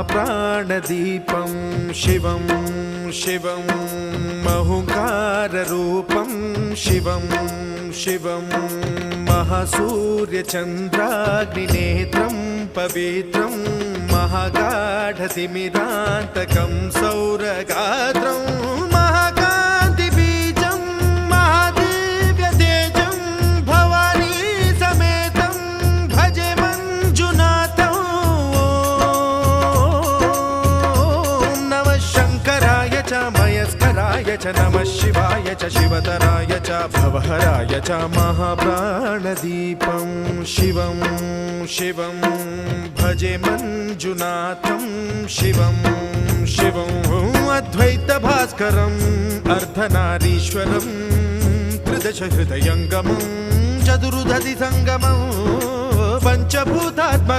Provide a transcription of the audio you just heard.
महाप्राणदीपं शिवं शिवं महुङ्काररूपं शिवं शिवं महासूर्यचन्द्राग्निनेत्रं पवित्रं महागाढतिमिरान्तकं सौरगात्रं महाकान्तिबीजं महादिव्यतेजं भवानी समेतं भजे मञ्जुनाथं। ॐ नमः शङ्कराय च मयस्कराय च नमः शिवाय च शिवतराय च भवहराय च महाप्राणदीपं शिवं शिवं भजे मञ्जुनाथं शिवं शिवं अद्वैतभास्करम् अर्धनारीश्वरं त्रिदशहृदयङ्गमं चतुर्दधिसङ्गमं पञ्चभूतात्मकम्